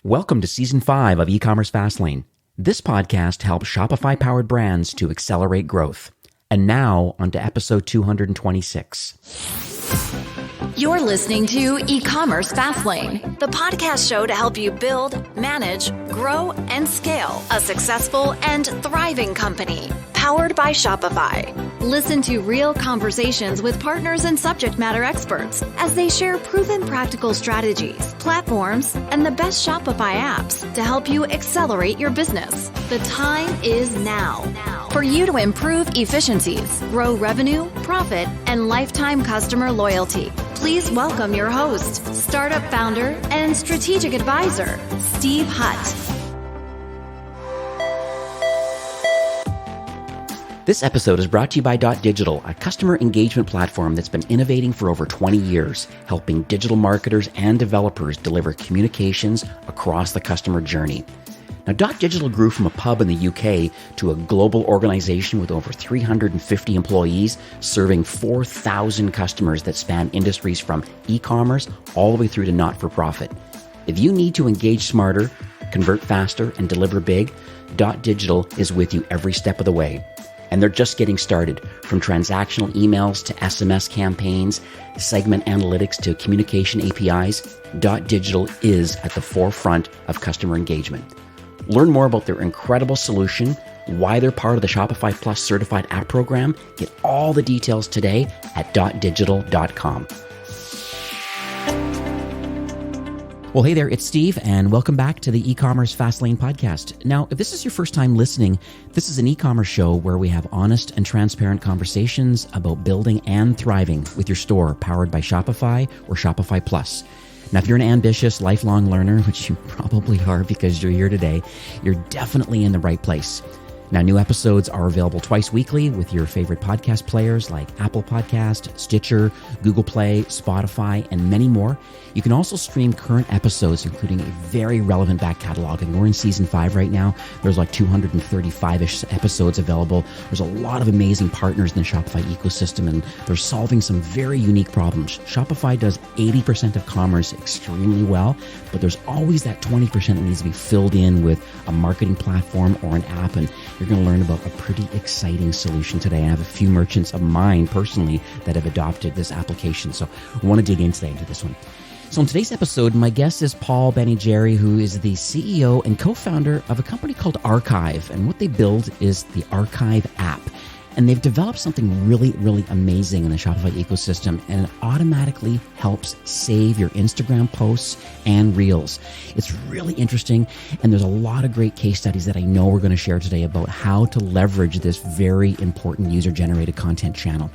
Welcome to Season 5 of E-Commerce Fastlane. This podcast helps Shopify-powered brands to accelerate growth. And now, on to episode 226. You're listening to E-Commerce Fastlane, the podcast show to help you build, manage, grow, and scale a successful and thriving company, powered by Shopify. Listen to real conversations with partners and subject matter experts as they share proven practical strategies, platforms, and the best Shopify apps to help you accelerate your business. The time is now for you to improve efficiencies, grow revenue, profit, and lifetime customer loyalty. Please welcome your host, startup founder and strategic advisor, Steve Hutt. This episode is brought to you by Digital, a customer engagement platform that's been innovating for over 20 years, helping digital marketers and developers deliver communications across the customer journey. Now, Digital grew from a pub in the UK to a global organization with over 350 employees, serving 4,000 customers that span industries from e-commerce all the way through to not-for-profit. If you need to engage smarter, convert faster, and deliver big, Digital is with you every step of the way. And they're just getting started. From transactional emails to SMS campaigns, segment analytics to communication APIs, Digital is at the forefront of customer engagement. Learn more about their incredible solution, why they're part of the Shopify Plus certified app program. Get all the details today at .digital.com. Well, hey there, it's Steve, and welcome back to the E-Commerce Fastlane podcast. Now, if this is your first time listening, this is an e-commerce show where we have honest and transparent conversations about building and thriving with your store powered by Shopify or Shopify Plus. Now, if you're an ambitious, lifelong learner, which you probably are because you're here today, you're definitely in the right place. Now, new episodes are available twice weekly with your favorite podcast players like Apple Podcast, Stitcher, Google Play, Spotify, and many more. You can also stream current episodes, including a very relevant back catalog. And we're in Season 5 right now. There's like 235-ish episodes available. There's a lot of amazing partners in the Shopify ecosystem, and they're solving some very unique problems. Shopify does 80% of commerce extremely well, but there's always that 20% that needs to be filled in with a marketing platform or an app, and you're going to learn about a pretty exciting solution today. I have a few merchants of mine personally that have adopted this application, so I want to dig into this one. So in today's episode, my guest is Paul Benigeri, who is the CEO and co-founder of a company called Archive. And what they build is the Archive app. And they've developed something really, really amazing in the Shopify ecosystem, and it automatically helps save your Instagram posts and Reels. It's really interesting, and there's a lot of great case studies that I know we're going to share today about how to leverage this very important user-generated content channel.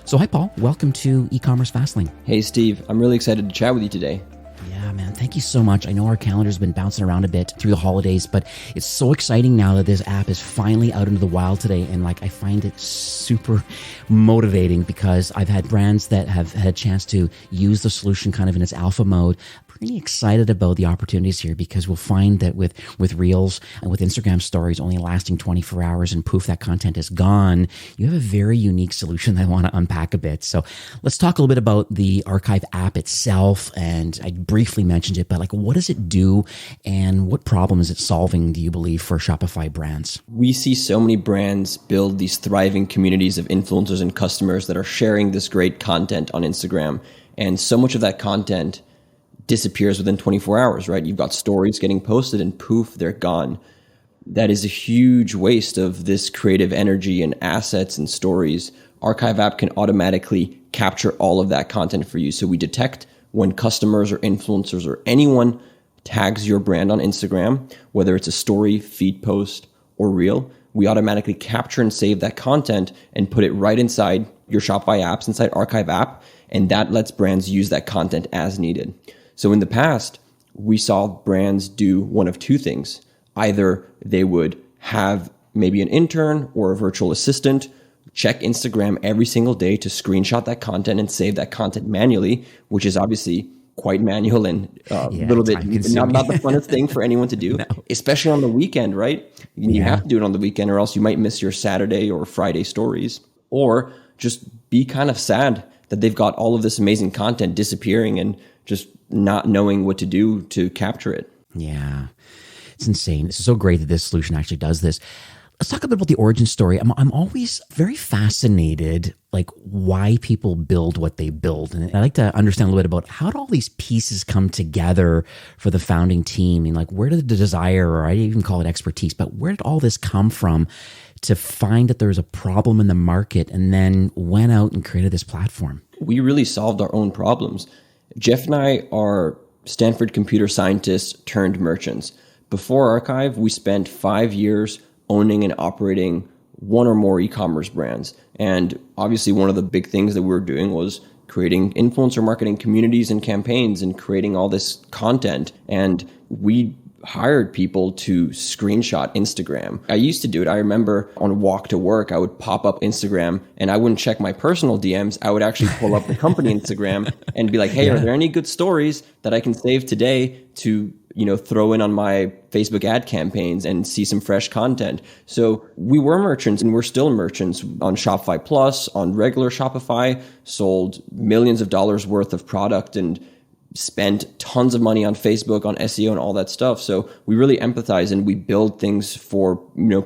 So hi, Paul. Welcome to E-Commerce Fastlane. Hey, Steve. I'm really excited to chat with you today. Yeah, man. Thank you so much. I know our calendar's been bouncing around a bit through the holidays, but it's so exciting now that this app is finally out into the wild today. And I find it super motivating because I've had brands that have had a chance to use the solution kind of in its alpha mode. Pretty excited about the opportunities here because we'll find that with Reels and with Instagram stories only lasting 24 hours and poof, that content is gone. You have a very unique solution that I want to unpack a bit. So let's talk a little bit about the Archive app itself. And I briefly mentioned it, but what does it do and what problem is it solving, do you believe, for Shopify brands? We see so many brands build these thriving communities of influencers and customers that are sharing this great content on Instagram. And so much of that content disappears within 24 hours, right? You've got stories getting posted and poof, they're gone. That is a huge waste of this creative energy and assets and stories. Archive app can automatically capture all of that content for you. So we detect when customers or influencers or anyone tags your brand on Instagram, whether it's a story, feed post, or reel, we automatically capture and save that content and put it right inside your Shopify apps, inside Archive app, and that lets brands use that content as needed. So in the past, we saw brands do one of two things. Either they would have maybe an intern or a virtual assistant check Instagram every single day to screenshot that content and save that content manually, which is obviously quite manual and a little bit not the funnest thing for anyone to do, especially on the weekend, right? You have to do it on the weekend or else you might miss your Saturday or Friday stories, or just be kind of sad that they've got all of this amazing content disappearing and just not knowing what to do to capture it. Yeah, it's insane. This is so great that this solution actually does this. Let's talk a bit about the origin story. I'm always very fascinated, like why people build what they build. And I like to understand a little bit about how do all these pieces come together for the founding team? I mean, like where did the desire, or I didn't even call it expertise, but where did all this come from to find that there's a problem in the market and then went out and created this platform? We really solved our own problems. Jeff and I are Stanford computer scientists turned merchants. Before Archive, we spent 5 years owning and operating one or more e-commerce brands. And obviously one of the big things that we were doing was creating influencer marketing communities and campaigns and creating all this content. And we hired people to screenshot Instagram. I used to do it. I remember on a walk to work, I would pop up Instagram and I wouldn't check my personal DMs. I would actually pull up the company Instagram and be like, hey, are there any good stories that I can save today to, throw in on my Facebook ad campaigns and see some fresh content? So we were merchants and we're still merchants on Shopify Plus, on regular Shopify, sold millions of dollars worth of product and spent tons of money on Facebook, on SEO and all that stuff. So we really empathize and we build things for,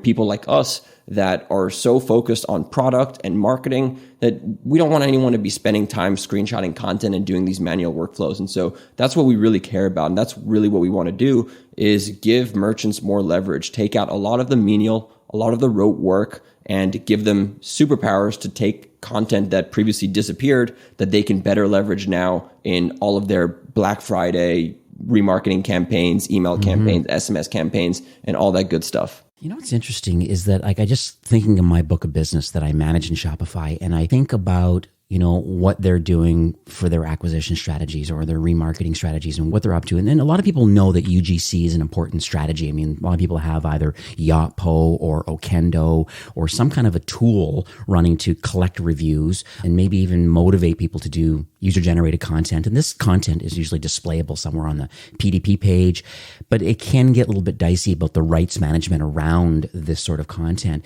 people like us that are so focused on product and marketing that we don't want anyone to be spending time screenshotting content and doing these manual workflows. And so that's what we really care about. And that's really what we want to do is give merchants more leverage, take out a lot of the menial, a lot of the rote work, and give them superpowers to take content that previously disappeared that they can better leverage now in all of their Black Friday remarketing campaigns, email campaigns, SMS campaigns, and all that good stuff. What's interesting is that I just thinking of my book of business that I manage in Shopify, and I think about what they're doing for their acquisition strategies or their remarketing strategies and what they're up to. And then a lot of people know that UGC is an important strategy. I mean, a lot of people have either Yotpo or Okendo or some kind of a tool running to collect reviews and maybe even motivate people to do user-generated content. And this content is usually displayable somewhere on the PDP page, but it can get a little bit dicey about the rights management around this sort of content.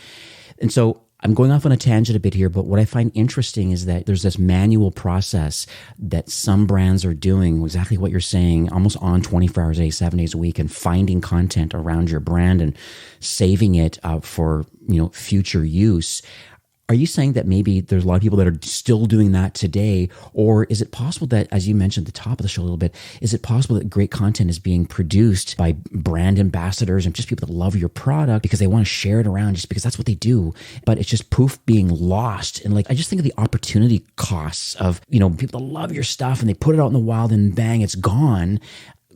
And so I'm going off on a tangent a bit here, but what I find interesting is that there's this manual process that some brands are doing, exactly what you're saying, almost on 24 hours a day, 7 days a week, and finding content around your brand and saving it for future use. Are you saying that maybe there's a lot of people that are still doing that today? Or is it possible that, as you mentioned at the top of the show a little bit, is it possible that great content is being produced by brand ambassadors and just people that love your product because they want to share it around just because that's what they do, but it's just poof being lost? And I just think of the opportunity costs of, people that love your stuff and they put it out in the wild and bang, it's gone.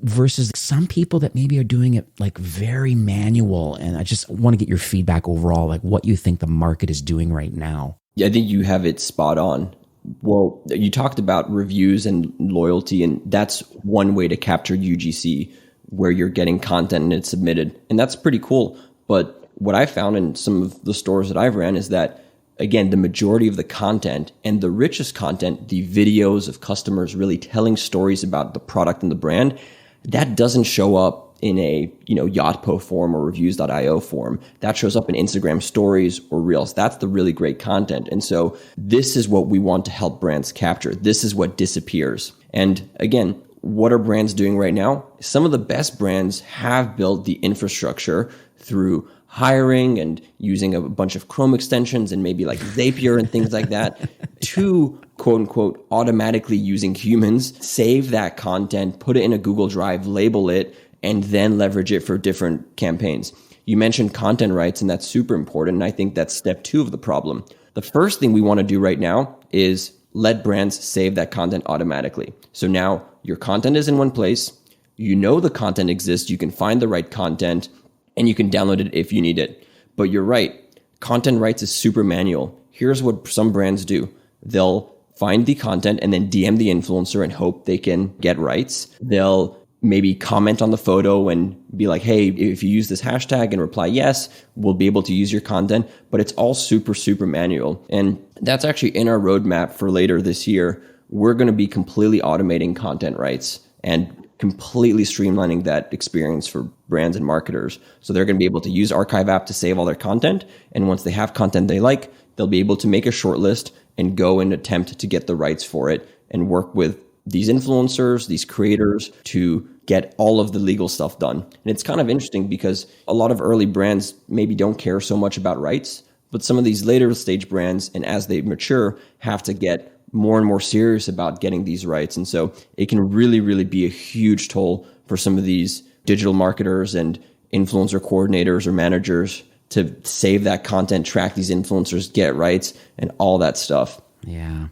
Versus some people that maybe are doing it very manual. And I just want to get your feedback overall, what you think the market is doing right now. Yeah, I think you have it spot on. Well, you talked about reviews and loyalty, and that's one way to capture UGC where you're getting content and it's submitted. And that's pretty cool. But what I found in some of the stores that I've ran is that, again, the majority of the content and the richest content, the videos of customers really telling stories about the product and the brand, that doesn't show up in a Yotpo form or reviews.io form. That shows up in Instagram stories or reels. That's the really great content. And so this is what we want to help brands capture. This is what disappears. And again, what are brands doing right now? Some of the best brands have built the infrastructure through hiring and using a bunch of Chrome extensions and maybe Zapier and things like that to quote unquote automatically using humans, save that content, put it in a Google Drive, label it, and then leverage it for different campaigns. You mentioned content rights, and that's super important. And I think that's step 2 of the problem. The first thing we want to do right now is let brands save that content automatically. So now your content is in one place. The content exists. You can find the right content and you can download it if you need it. But you're right. Content rights is super manual. Here's what some brands do. They'll find the content and then DM the influencer and hope they can get rights. They'll maybe comment on the photo and be like, hey, if you use this hashtag and reply yes, we'll be able to use your content. But it's all super, super manual. And that's actually in our roadmap for later this year. We're going to be completely automating content rights and completely streamlining that experience for brands and marketers. So they're going to be able to use Archive app to save all their content. And once they have content they like, they'll be able to make a short list and go and attempt to get the rights for it and work with these influencers, these creators to get all of the legal stuff done. And it's kind of interesting because a lot of early brands maybe don't care so much about rights, but some of these later stage brands, and as they mature, have to get more and more serious about getting these rights. And so it can really, really be a huge toll for some of these digital marketers and influencer coordinators or managers to save that content, track these influencers, get rights, and all that stuff. Yeah.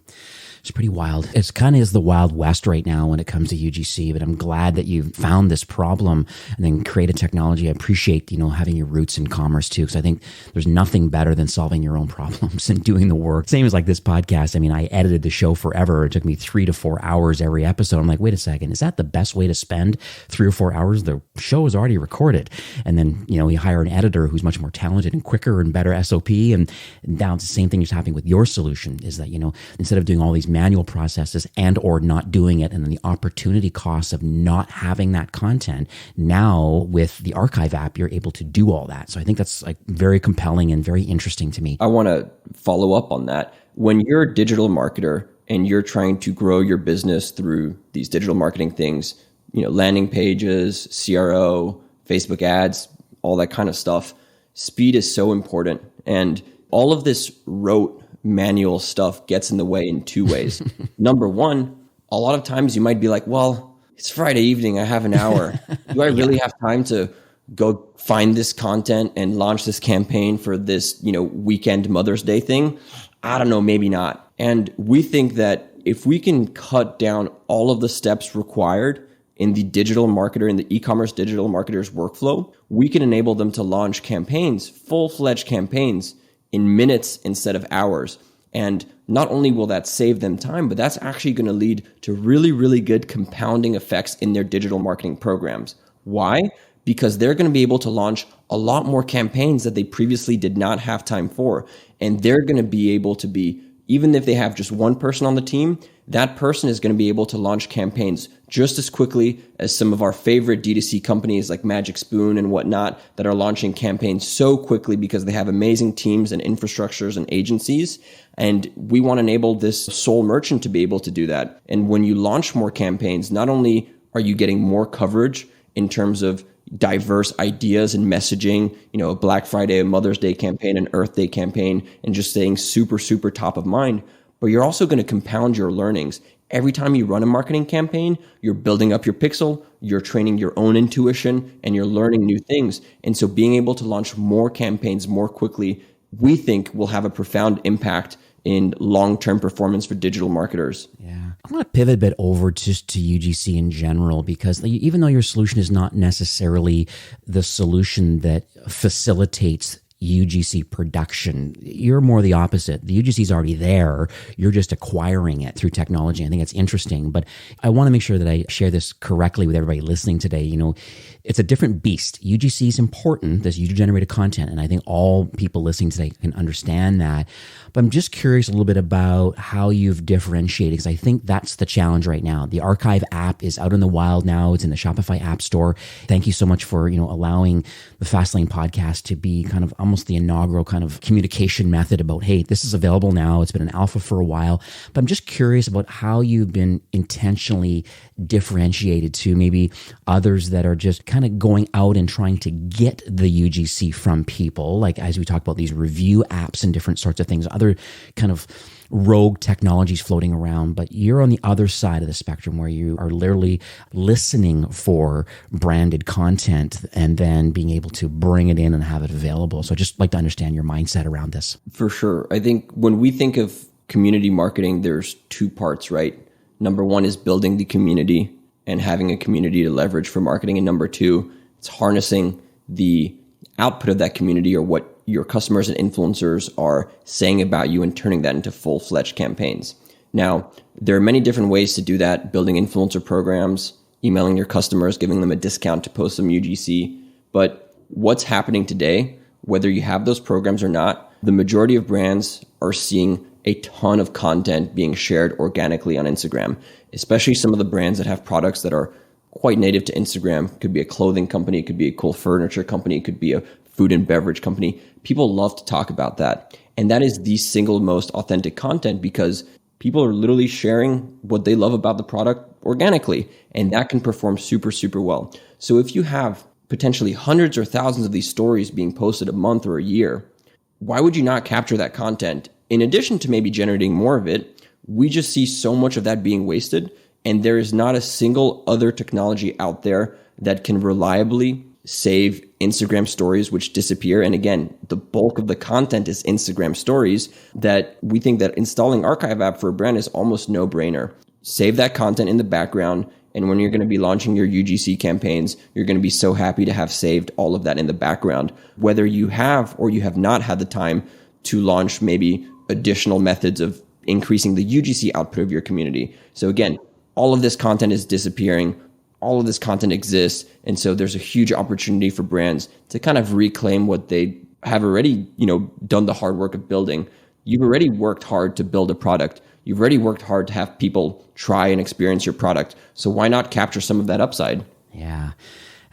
It's pretty wild. It's kind of is the Wild West right now when it comes to UGC, but I'm glad that you found this problem and then created technology. I appreciate, having your roots in commerce too, because I think there's nothing better than solving your own problems and doing the work. Same as like this podcast. I mean, I edited the show forever. It took me 3 to 4 hours every episode. I'm like, wait a second, is that the best way to spend 3 or 4 hours? The show is already recorded. And then, you hire an editor who's much more talented and quicker and better SOP. And now it's the same thing is happening with your solution is that, instead of doing all these manual processes and or not doing it, and then the opportunity costs of not having that content, now with the archive app, you're able to do all that. So I think that's like very compelling and very interesting to me. I want to follow up on that. When you're a digital marketer and you're trying to grow your business through these digital marketing things, landing pages, CRO, Facebook ads, all that kind of stuff, speed is so important. And all of this rote manual stuff gets in the way in 2 ways. Number one, a lot of times you might be like, well, it's Friday evening, I have an hour. Do I really have time to go find this content and launch this campaign for this, weekend Mother's Day thing? I don't know, maybe not. And we think that if we can cut down all of the steps required in the digital marketer, in the e-commerce digital marketer's workflow, we can enable them to launch campaigns, full-fledged campaigns, in minutes instead of hours. And not only will that save them time, but that's actually going to lead to really, really good compounding effects in their digital marketing programs. Why? Because they're going to be able to launch a lot more campaigns that they previously did not have time for. And they're going to be able to be, even if they have just one person on the team, that person is going to be able to launch campaigns just as quickly as some of our favorite D2C companies like Magic Spoon and whatnot that are launching campaigns so quickly because they have amazing teams and infrastructures and agencies. And we want to enable this sole merchant to be able to do that. And when you launch more campaigns, not only are you getting more coverage in terms of diverse ideas and messaging, a Black Friday, a Mother's Day campaign, an Earth Day campaign, and just staying super, super top of mind, but you're also going to compound your learnings. Every time you run a marketing campaign, you're building up your pixel, you're training your own intuition, and you're learning new things. And so being able to launch more campaigns more quickly, we think will have a profound impact in long-term performance for digital marketers. Yeah. I want to pivot a bit over just to UGC in general, because even though your solution is not necessarily the solution that facilitates UGC production, you're more the opposite. The UGC is already there. You're just acquiring it through technology. I think it's interesting, but I want to make sure that I share this correctly with everybody listening today. It's a different beast. UGC is important, this user-generated content, and I think all people listening today can understand that. But I'm just curious a little bit about how you've differentiated, because I think that's the challenge right now. The archive app is out in the wild now. It's in the Shopify App Store. Thank you so much for allowing the Fastlane podcast to be kind of almost the inaugural kind of communication method about, hey, this is available now. It's been an alpha for a while. But I'm just curious about how you've been intentionally differentiated to maybe others that are just kind of going out and trying to get the UGC from people, like as we talk about these review apps and different sorts of things, other kind of rogue technologies floating around. But you're on the other side of the spectrum where you are literally listening for branded content and then being able to bring it in and have it available. So I'd just like to understand your mindset around this. For sure. I think when we think of community marketing, there's 2 parts, right? Number 1 is building the community and having a community to leverage for marketing. And number 2, it's harnessing the output of that community or what your customers and influencers are saying about you and turning that into full-fledged campaigns. Now, there are many different ways to do that: building influencer programs, emailing your customers, giving them a discount to post some UGC. But what's happening today, whether you have those programs or not, the majority of brands are seeing a ton of content being shared organically on Instagram, especially some of the brands that have products that are quite native to Instagram. It could be a clothing company, it could be a cool furniture company, it could be a food and beverage company. People love to talk about that. And that is the single most authentic content because People are literally sharing what they love about the product organically, and that can perform super, super well. So if you have potentially hundreds or thousands of these stories being posted a month or a year, why would you not capture that content? In addition to maybe generating more of it, we just see so much of that being wasted, and there is not a single other technology out there that can reliably save Instagram stories, which disappear. And again, the bulk of the content is Instagram stories, that we think that installing Archive app for a brand is almost no brainer. Save that content in the background. And when you're going to be launching your UGC campaigns, you're going to be so happy to have saved all of that in the background, whether you have or you have not had the time to launch maybe additional methods of increasing the UGC output of your community. So again, all of this content is disappearing. All of this content exists. And so there's a huge opportunity for brands to kind of reclaim what they have already, done the hard work of building. You've already worked hard to build a product. You've already worked hard to have people try and experience your product. So why not capture some of that upside? Yeah.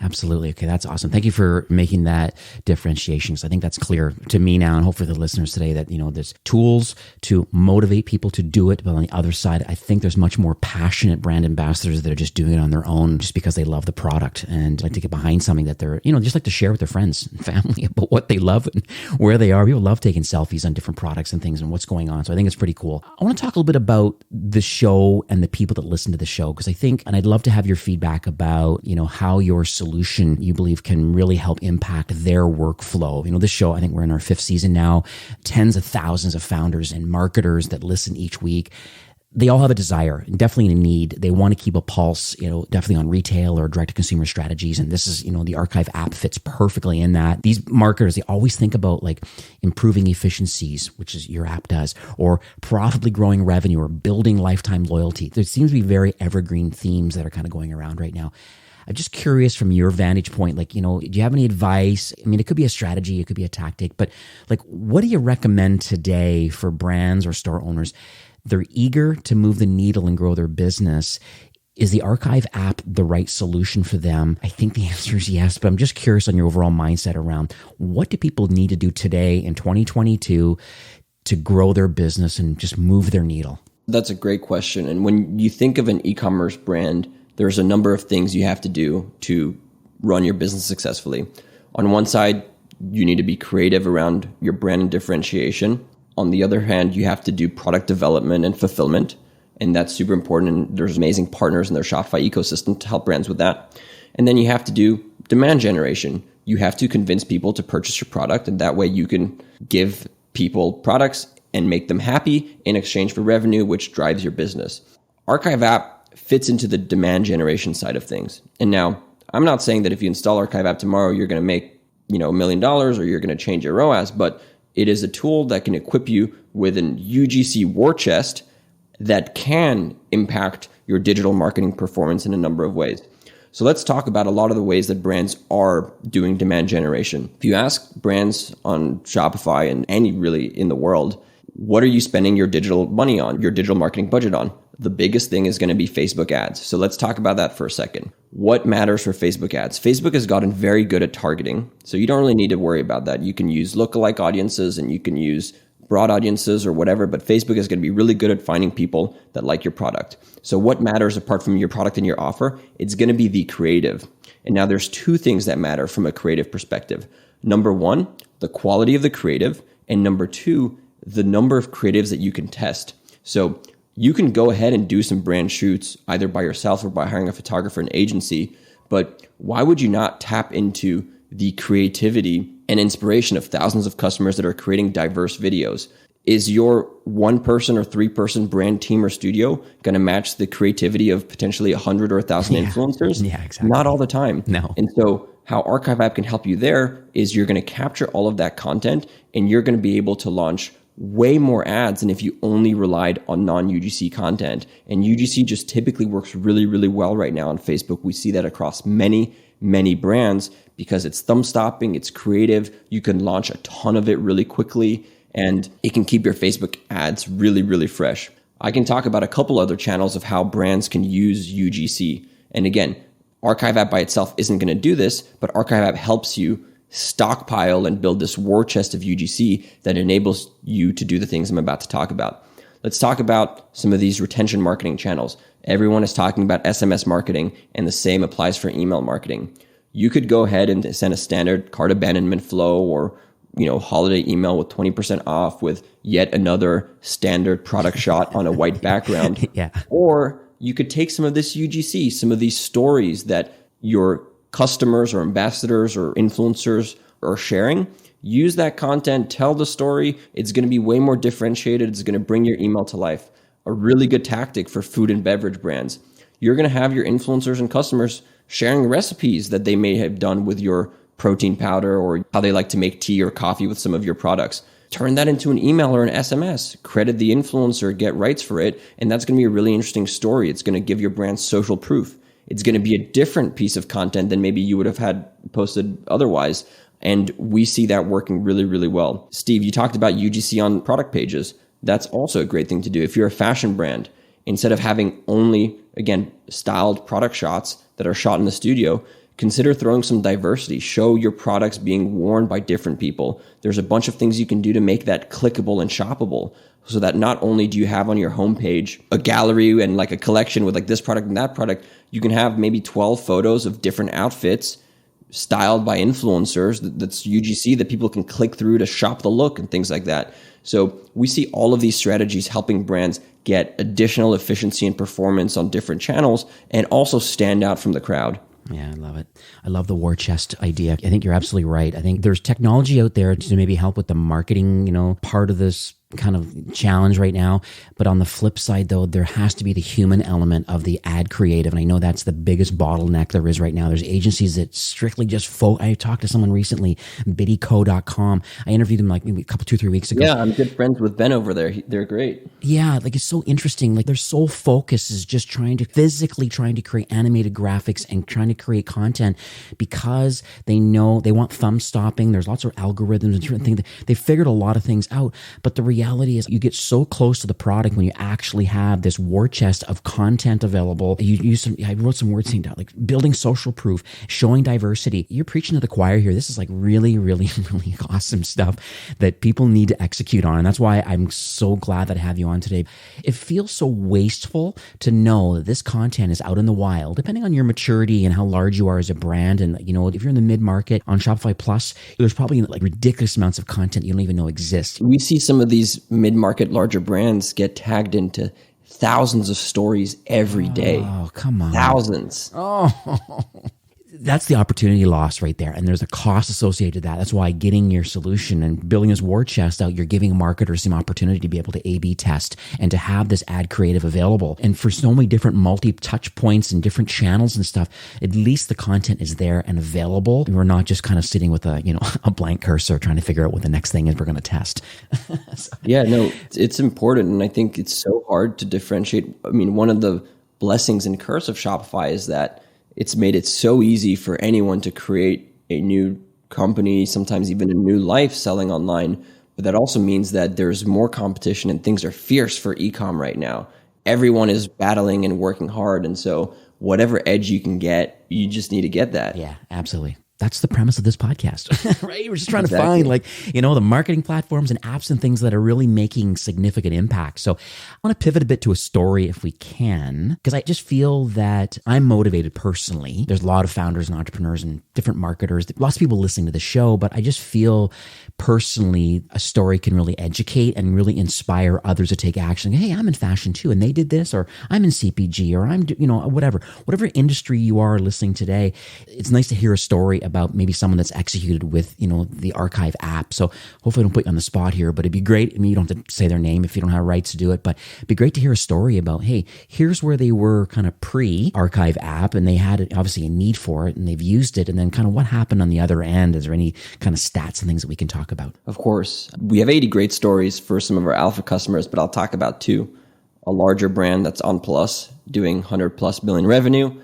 Absolutely. Okay, that's awesome. Thank you for making that differentiation, because I think that's clear to me now, and hopefully the listeners today, that there's tools to motivate people to do it. But on the other side, I think there's much more passionate brand ambassadors that are just doing it on their own just because they love the product and like to get behind something that they're, just like to share with their friends and family about what they love and where they are. People love taking selfies on different products and things and what's going on. So I think it's pretty cool. I want to talk a little bit about the show and the people that listen to the show, because I think, and I'd love to have your feedback about, how your solution you believe can really help impact their workflow. This show, I think we're in our 5th season now, tens of thousands of founders and marketers that listen each week. They all have a desire and definitely a need. They want to keep a pulse, definitely on retail or direct to consumer strategies. And this is, the Archive app fits perfectly in that. These marketers, they always think about like improving efficiencies, which is your app does, or profitably growing revenue or building lifetime loyalty. There seems to be very evergreen themes that are kind of going around right now. I'm just curious from your vantage point, do you have any advice? I mean, it could be a strategy, it could be a tactic, but what do you recommend today for brands or store owners? They're eager to move the needle and grow their business. Is the Archive app the right solution for them? I think the answer is yes, but I'm just curious on your overall mindset around what do people need to do today in 2022 to grow their business and just move their needle? That's a great question. And when you think of an e-commerce brand, there's a number of things you have to do to run your business successfully. On one side, you need to be creative around your brand and differentiation. On the other hand, you have to do product development and fulfillment, and that's super important. And there's amazing partners in their Shopify ecosystem to help brands with that. And then you have to do demand generation. You have to convince people to purchase your product, and that way you can give people products and make them happy in exchange for revenue, which drives your business. Archive app fits into the demand generation side of things. And now, I'm not saying that if you install Archive app tomorrow, you're going to make, $1 million or you're going to change your ROAS, but it is a tool that can equip you with an UGC war chest that can impact your digital marketing performance in a number of ways. So let's talk about a lot of the ways that brands are doing demand generation. If you ask brands on Shopify and any really in the world, what are you spending your digital money on, your digital marketing budget on? The biggest thing is going to be Facebook ads. So let's talk about that for a second. What matters for Facebook ads? Facebook has gotten very good at targeting. So you don't really need to worry about that. You can use lookalike audiences and you can use broad audiences or whatever, but Facebook is going to be really good at finding people that like your product. So what matters apart from your product and your offer? It's going to be the creative. And now there's 2 things that matter from a creative perspective. Number 1, the quality of the creative. And number 2, the number of creatives that you can test. So you can go ahead and do some brand shoots either by yourself or by hiring a photographer and agency, but why would you not tap into the creativity and inspiration of thousands of customers that are creating diverse videos? Is your 1-person or 3-person brand team or studio going to match the creativity of potentially 100 or 1,000 influencers? Yeah, exactly. Not all the time. No. And so how Archive app can help you there is you're going to capture all of that content and you're going to be able to launch way more ads than if you only relied on non-UGC content. And UGC just typically works really, really well right now on Facebook. We see that across many, many brands because it's thumb stopping, it's creative. You can launch a ton of it really quickly and it can keep your Facebook ads really, really fresh. I can talk about a couple other channels of how brands can use UGC. And again, Archive app by itself isn't going to do this, but Archive app helps you stockpile and build this war chest of UGC that enables you to do the things I'm about to talk about. let's talk about some of these retention marketing channels. Everyone is talking about SMS marketing, and the same applies for email marketing. You could go ahead and send a standard cart abandonment flow or holiday email with 20% off with yet another standard product shot on a white background. Yeah. Or you could take some of this UGC, some of these stories that your customers or ambassadors or influencers are sharing. Use that content, tell the story. It's going to be way more differentiated. It's going to bring your email to life. A really good tactic for food and beverage brands. You're going to have your influencers and customers sharing recipes that they may have done with your protein powder or how they like to make tea or coffee with some of your products. Turn that into an email or an SMS. Credit the influencer, get rights for it, and that's going to be a really interesting story. It's going to give your brand social proof. It's going to be a different piece of content than maybe you would have had posted otherwise. And we see that working really, really well. Steve, you talked about UGC on product pages. That's also a great thing to do. If you're a fashion brand, instead of having only, again, styled product shots that are shot in the studio, consider throwing some diversity. Show your products being worn by different people. There's a bunch of things you can do to make that clickable and shoppable so that not only do you have on your homepage a gallery and like a collection with like this product and that product, you can have maybe 12 photos of different outfits styled by influencers that's UGC that people can click through to shop the look and things like that. So we see all of these strategies helping brands get additional efficiency and performance on different channels and also stand out from the crowd. Yeah, I love it. I love the war chest idea. I think you're absolutely right. I think there's technology out there to maybe help with the marketing, part of this kind of challenge right now. But on the flip side, though, there has to be the human element of the ad creative. And I know that's the biggest bottleneck there is right now. There's agencies that strictly just I talked to someone recently, biddyco.com. I interviewed them like maybe a couple, 2-3 weeks ago. Yeah, I'm good friends with Ben over there. They're great. Yeah, like it's so interesting. Like their sole focus is just physically trying to create animated graphics and trying to create content because they know they want thumb stopping. There's lots of algorithms and different things. They figured a lot of things out. But the reality is you get so close to the product when you actually have this war chest of content available. I wrote some words down, like building social proof, showing diversity. You're preaching to the choir here. This is like really, really, really awesome stuff that people need to execute on. And that's why I'm so glad that I have you on today. It feels so wasteful to know that this content is out in the wild, depending on your maturity and how large you are as a brand. And, if you're in the mid-market on Shopify Plus, there's probably like ridiculous amounts of content you don't even know exist. We see some of these mid-market larger brands get tagged into thousands of stories every day. Oh, come on. Thousands. Oh, that's the opportunity loss right there. And there's a cost associated to that. That's why getting your solution and building this war chest out, you're giving marketers some opportunity to be able to A/B test and to have this ad creative available. And for so many different multi-touch points and different channels and stuff, at least the content is there and available. And we're not just kind of sitting with a blank cursor trying to figure out what the next thing is we're going to test. Yeah, no, it's important. And I think it's so hard to differentiate. I mean, one of the blessings and curse of Shopify is that it's made it so easy for anyone to create a new company, sometimes even a new life selling online. But that also means that there's more competition and things are fierce for e-com right now. Everyone is battling and working hard. And so whatever edge you can get, you just need to get that. Yeah, absolutely. That's the premise of this podcast, right? We're just trying to find the marketing platforms and apps and things that are really making significant impact. So I want to pivot a bit to a story if we can, because I just feel that I'm motivated personally. There's a lot of founders and entrepreneurs and different marketers, lots of people listening to the show, but I just feel personally a story can really educate and really inspire others to take action. Hey, I'm in fashion too, and they did this, or I'm in CPG, or I'm, whatever industry you are listening today. It's nice to hear a story about maybe someone that's executed with, the archive app. So hopefully I don't put you on the spot here, but it'd be great. I mean, you don't have to say their name if you don't have rights to do it, but it'd be great to hear a story about, hey, here's where they were kind of pre-archive app and they had obviously a need for it and they've used it. And then kind of what happened on the other end? Is there any kind of stats and things that we can talk about? Of course. We have 80 great stories for some of our alpha customers, but I'll talk about two. A larger brand that's on plus doing 100+ million revenue,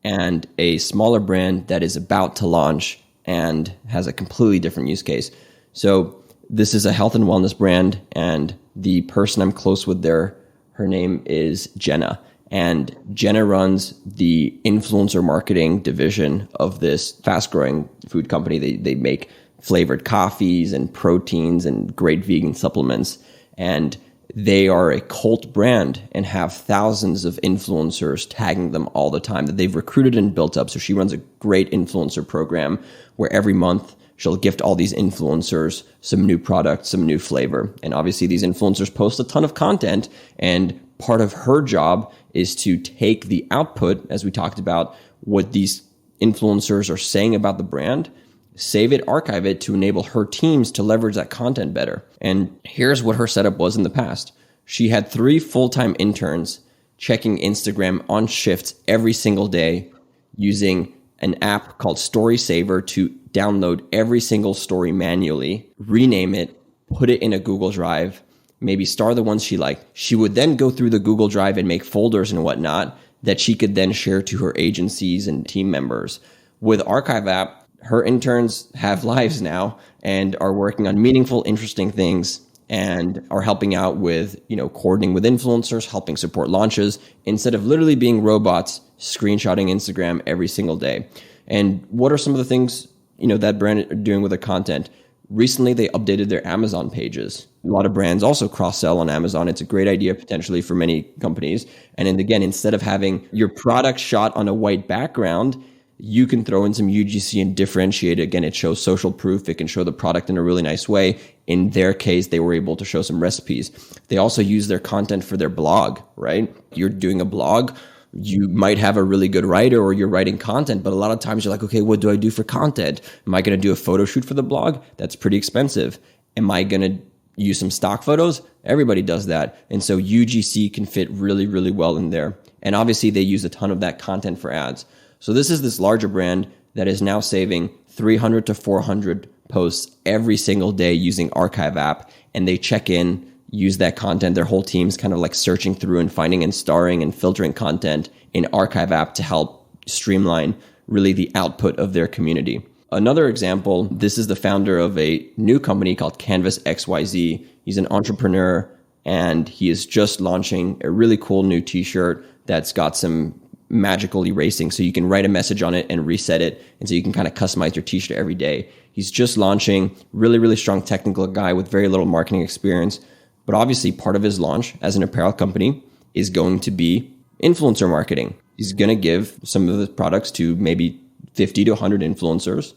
and a smaller brand that is about to launch and has a completely different use case. So this is a health and wellness brand, and the person I'm close with there, her name is Jenna. And Jenna runs the influencer marketing division of this fast-growing food company. They make flavored coffees and proteins and great vegan supplements. And they are a cult brand and have thousands of influencers tagging them all the time that they've recruited and built up. So she runs a great influencer program where every month she'll gift all these influencers some new products, some new flavor. And obviously these influencers post a ton of content, and part of her job is to take the output, as we talked about, what these influencers are saying about the brand, save it, archive it to enable her teams to leverage that content better. And here's what her setup was in the past. She had 3 full-time interns checking Instagram on shift every single day using an app called Story Saver to download every single story manually, rename it, put it in a Google Drive, maybe star the ones she liked. She would then go through the Google Drive and make folders and whatnot that she could then share to her agencies and team members. With Archive app, her interns have lives now and are working on meaningful, interesting things and are helping out with, coordinating with influencers, helping support launches, instead of literally being robots screenshotting Instagram every single day. And what are some of the things, that brand are doing with their content? Recently, they updated their Amazon pages. A lot of brands also cross-sell on Amazon. It's a great idea potentially for many companies. And then again, instead of having your product shot on a white background, you can throw in some UGC and differentiate it. Again, it shows social proof. It can show the product in a really nice way. In their case, they were able to show some recipes. They also use their content for their blog, right? You're doing a blog. You might have a really good writer or you're writing content, but a lot of times you're like, okay, what do I do for content? Am I going to do a photo shoot for the blog? That's pretty expensive. Am I going to use some stock photos? Everybody does that. And so UGC can fit really, really well in there. And obviously they use a ton of that content for ads. So this larger brand that is now saving 300 to 400 posts every single day using Archive app, and they check in, use that content. Their whole team's kind of like searching through and finding and starring and filtering content in Archive app to help streamline really the output of their community. Another example, this is the founder of a new company called Canvas XYZ. He's an entrepreneur and he is just launching a really cool new t-shirt that's got some magical erasing, so you can write a message on it and reset it, and so you can kind of customize your t-shirt every day. He's just launching, really, really strong technical guy with very little marketing experience, but obviously part of his launch as an apparel company is going to be influencer marketing. He's going to give some of the products to maybe 50 to 100 influencers,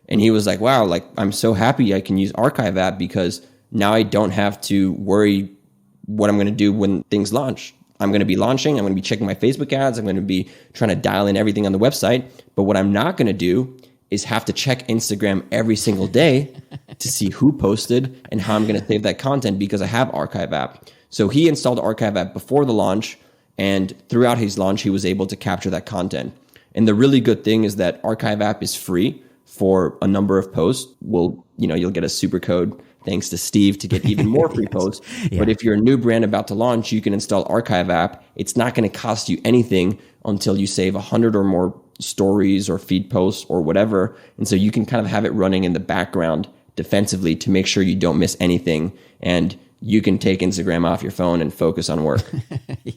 and he was like, wow, like I'm so happy I can use Archive app because now I don't have to worry what I'm going to do when things launch. I'm going to be launching. I'm going to be checking my Facebook ads. I'm going to be trying to dial in everything on the website. But what I'm not going to do is have to check Instagram every single day to see who posted and how I'm going to save that content because I have Archive app. So he installed Archive app before the launch, and throughout his launch, he was able to capture that content. And the really good thing is that Archive app is free for a number of posts. You'll get a super code thanks to Steve to get even more free posts. Yeah. But if you're a new brand about to launch, you can install Archive app. It's not going to cost you anything until you save 100 or more stories or feed posts or whatever. And so you can kind of have it running in the background defensively to make sure you don't miss anything. And you can take Instagram off your phone and focus on work. Yeah.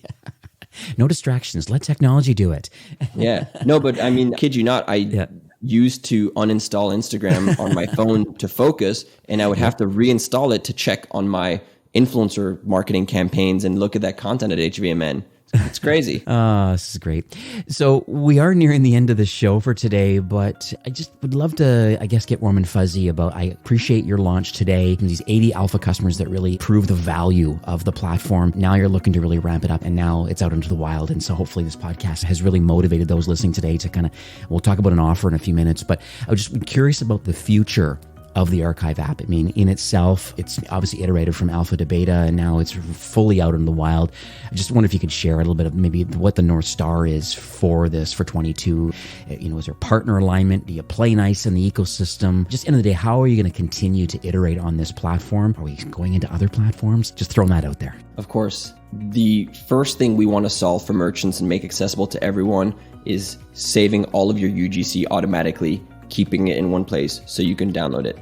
No distractions. Let technology do it. Yeah. No, but I mean, kid you not, I used to uninstall Instagram on my phone to focus, and I would have to reinstall it to check on my influencer marketing campaigns and look at that content at HVMN. It's crazy. This is great. So we are nearing the end of the show for today, but I just would love to, get warm and fuzzy about, I appreciate your launch today. These 80 alpha customers that really prove the value of the platform. Now you're looking to really ramp it up, and now it's out into the wild. And so hopefully this podcast has really motivated those listening today to we'll talk about an offer in a few minutes, but I was just curious about the future of the Archive app. I mean, in itself, it's obviously iterated from alpha to beta, and now it's fully out in the wild. I just wonder if you could share a little bit of maybe what the North Star is for this for 22. Is there partner alignment? Do you play nice in the ecosystem? Just end of the day, how are you going to continue to iterate on this platform? Are we going into other platforms? Just throwing that out there. Of course. The first thing we want to solve for merchants and make accessible to everyone is saving all of your UGC automatically, keeping it in one place so you can download it.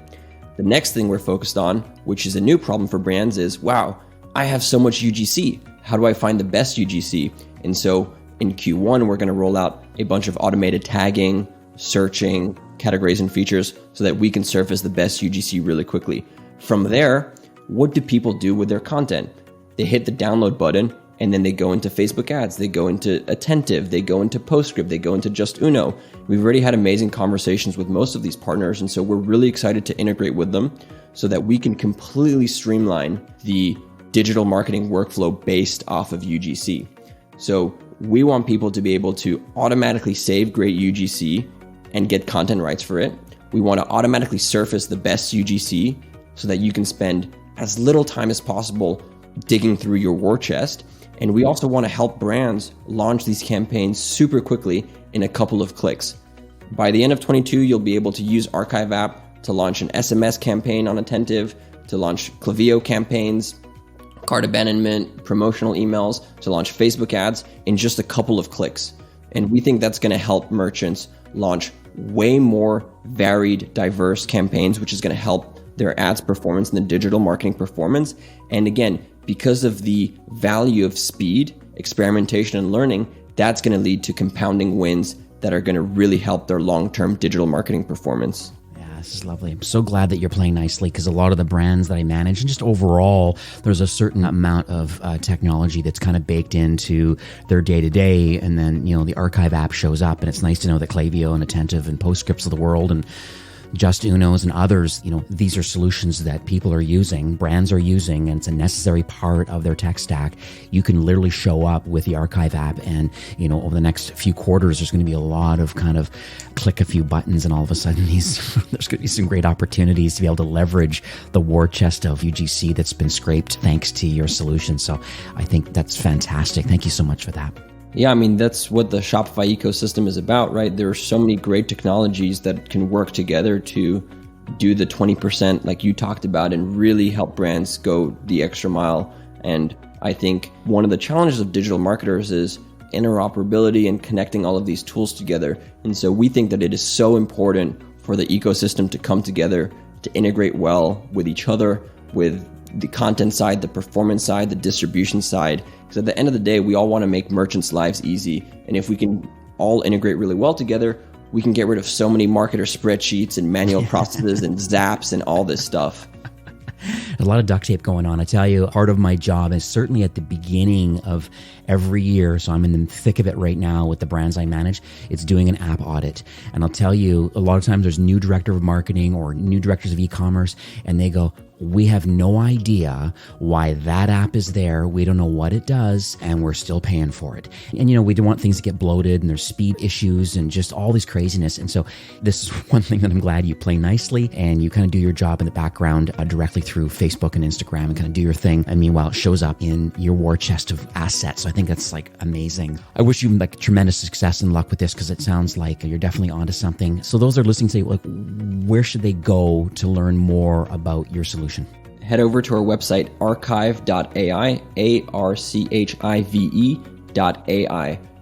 The next thing we're focused on, which is a new problem for brands, is, wow, I have so much UGC. How do I find the best UGC? And so in Q1, we're going to roll out a bunch of automated tagging, searching, categories and features so that we can surface the best UGC really quickly. From there, what do people do with their content? they hit the download button, and then they go into Facebook ads, they go into Attentive, they go into PostScript, they go into Just Uno. We've already had amazing conversations with most of these partners, and so we're really excited to integrate with them so that we can completely streamline the digital marketing workflow based off of UGC. So we want people to be able to automatically save great UGC and get content rights for it. We want to automatically surface the best UGC so that you can spend as little time as possible digging through your war chest. And we also want to help brands launch these campaigns super quickly in a couple of clicks. By the end of 22, you'll be able to use Archive app to launch an SMS campaign on Attentive, to launch Klaviyo campaigns, cart abandonment, promotional emails, to launch Facebook ads in just a couple of clicks. And we think that's going to help merchants launch way more varied, diverse campaigns, which is going to help their ads performance and the digital marketing performance. And again, because of the value of speed, experimentation, and learning, that's going to lead to compounding wins that are going to really help their long-term digital marketing performance. This is lovely. I'm so glad that you're playing nicely, because a lot of the brands that I manage, and just overall, there's a certain amount of technology that's kind of baked into their day-to-day. And then, the Archive app shows up, and it's nice to know that Klaviyo and Attentive and PostScripts of the world and Just Unos and others, these are solutions that people are using, brands are using, and it's a necessary part of their tech stack. You can literally show up with the Archive app, and, over the next few quarters, there's going to be a lot of kind of click a few buttons, and all of a sudden there's going to be some great opportunities to be able to leverage the war chest of UGC that's been scraped thanks to your solution. So I think that's fantastic. Thank you so much for that. Yeah, that's what the Shopify ecosystem is about, right? There are so many great technologies that can work together to do the 20% like you talked about and really help brands go the extra mile. And I think one of the challenges of digital marketers is interoperability and connecting all of these tools together. And so we think that it is so important for the ecosystem to come together, to integrate well with each other, with the content side, the performance side, the distribution side. Because at the end of the day, we all want to make merchants' lives easy. And if we can all integrate really well together, we can get rid of so many marketer spreadsheets and manual processes and zaps and all this stuff. A lot of duct tape going on. I tell you, part of my job is certainly at the beginning of every year. So I'm in the thick of it right now with the brands I manage. It's doing an app audit. And I'll tell you, a lot of times there's new director of marketing or new directors of e-commerce, and they go, we have no idea why that app is there. We don't know what it does, and we're still paying for it. And, we don't want things to get bloated, and there's speed issues and just all this craziness. And so this is one thing that I'm glad you play nicely, and you kind of do your job in the background directly through Facebook and Instagram and kind of do your thing. And meanwhile, it shows up in your war chest of assets. So I think that's amazing. I wish you tremendous success and luck with this, because it sounds like you're definitely onto something. So those that are listening, say, where should they go to learn more about your solution? Head over to our website, archive.ai, archive.ai.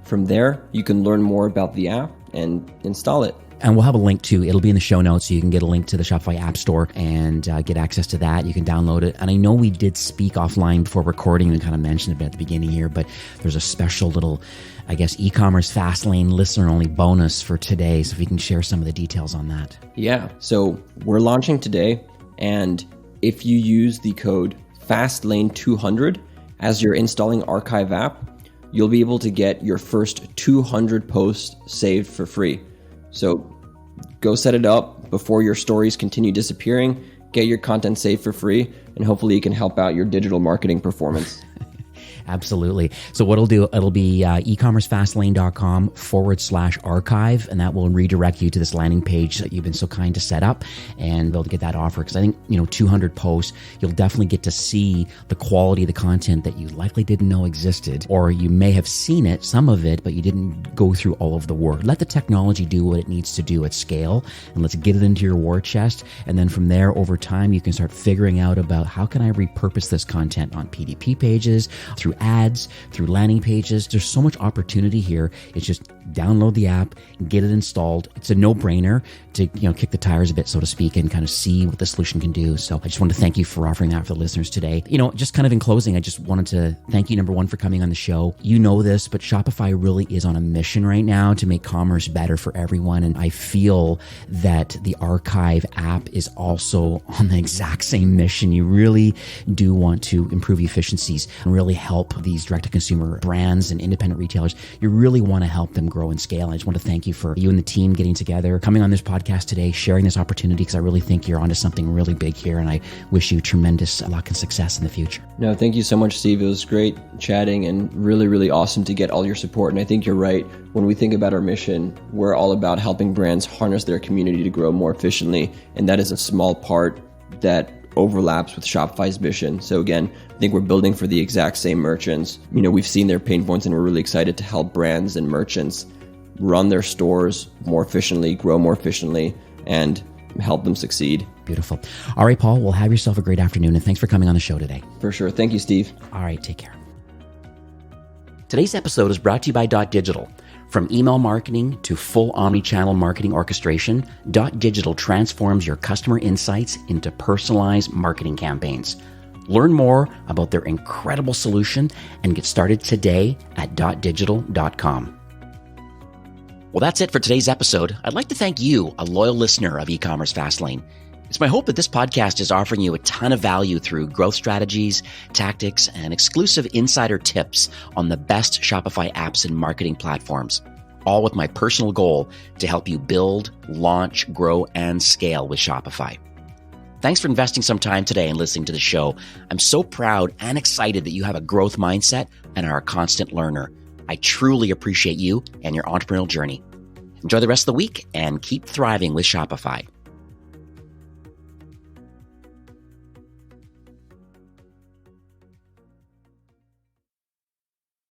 From there, you can learn more about the app and install it. And we'll have a link to, it'll be in the show notes, so you can get a link to the Shopify App Store and get access to that. You can download it. And I know we did speak offline before recording and kind of mentioned a bit at the beginning here, but there's a special little, e-commerce Fastlane listener-only bonus for today. So if you can share some of the details on that. Yeah, so we're launching today, and if you use the code FASTLANE200 as you're installing Archive app, you'll be able to get your first 200 posts saved for free. So go set it up before your stories continue disappearing, get your content saved for free, and hopefully it can help out your digital marketing performance. Absolutely. So what it'll be ecommercefastlane.com/archive, and that will redirect you to this landing page that you've been so kind to set up and be able to get that offer. Because I think, 200 posts, you'll definitely get to see the quality of the content that you likely didn't know existed, or you may have seen it, some of it, but you didn't go through all of the work. Let the technology do what it needs to do at scale, and let's get it into your war chest. And then from there, over time, you can start figuring out about how can I repurpose this content on PDP pages, through ads, through landing pages. There's so much opportunity here. It's just download the app, get it installed. It's a no-brainer to kick the tires a bit, so to speak, and kind of see what the solution can do. So I just want to thank you for offering that for the listeners today. Just kind of in closing, I just wanted to thank you, number one, for coming on the show. You know this, but Shopify really is on a mission right now to make commerce better for everyone. And I feel that the Archive app is also on the exact same mission. You really do want to improve efficiencies and really help these direct-to-consumer brands and independent retailers. You really want to help them grow and scale. And I just want to thank you for you and the team getting together, coming on this podcast today, sharing this opportunity, because I really think you're onto something really big here, and I wish you tremendous luck and success in the future. No, thank you so much, Steve. It was great chatting and really, really awesome to get all your support. And I think you're right. When we think about our mission, we're all about helping brands harness their community to grow more efficiently. And that is a small part that overlaps with Shopify's mission. So again, I think we're building for the exact same merchants. We've seen their pain points, and we're really excited to help brands and merchants run their stores more efficiently, grow more efficiently, and help them succeed. Beautiful. All right, Paul, well, have yourself a great afternoon, and thanks for coming on the show today. For sure. Thank you, Steve. All right, take care. Today's episode is brought to you by Digital. From email marketing to full omni-channel marketing orchestration, Digital transforms your customer insights into personalized marketing campaigns. Learn more about their incredible solution and get started today at .digital.com. Well, that's it for today's episode. I'd like to thank you, a loyal listener of E-commerce Fastlane. It's my hope that this podcast is offering you a ton of value through growth strategies, tactics, and exclusive insider tips on the best Shopify apps and marketing platforms, all with my personal goal to help you build, launch, grow, and scale with Shopify. Thanks for investing some time today and listening to the show. I'm so proud and excited that you have a growth mindset and are a constant learner. I truly appreciate you and your entrepreneurial journey. Enjoy the rest of the week and keep thriving with Shopify.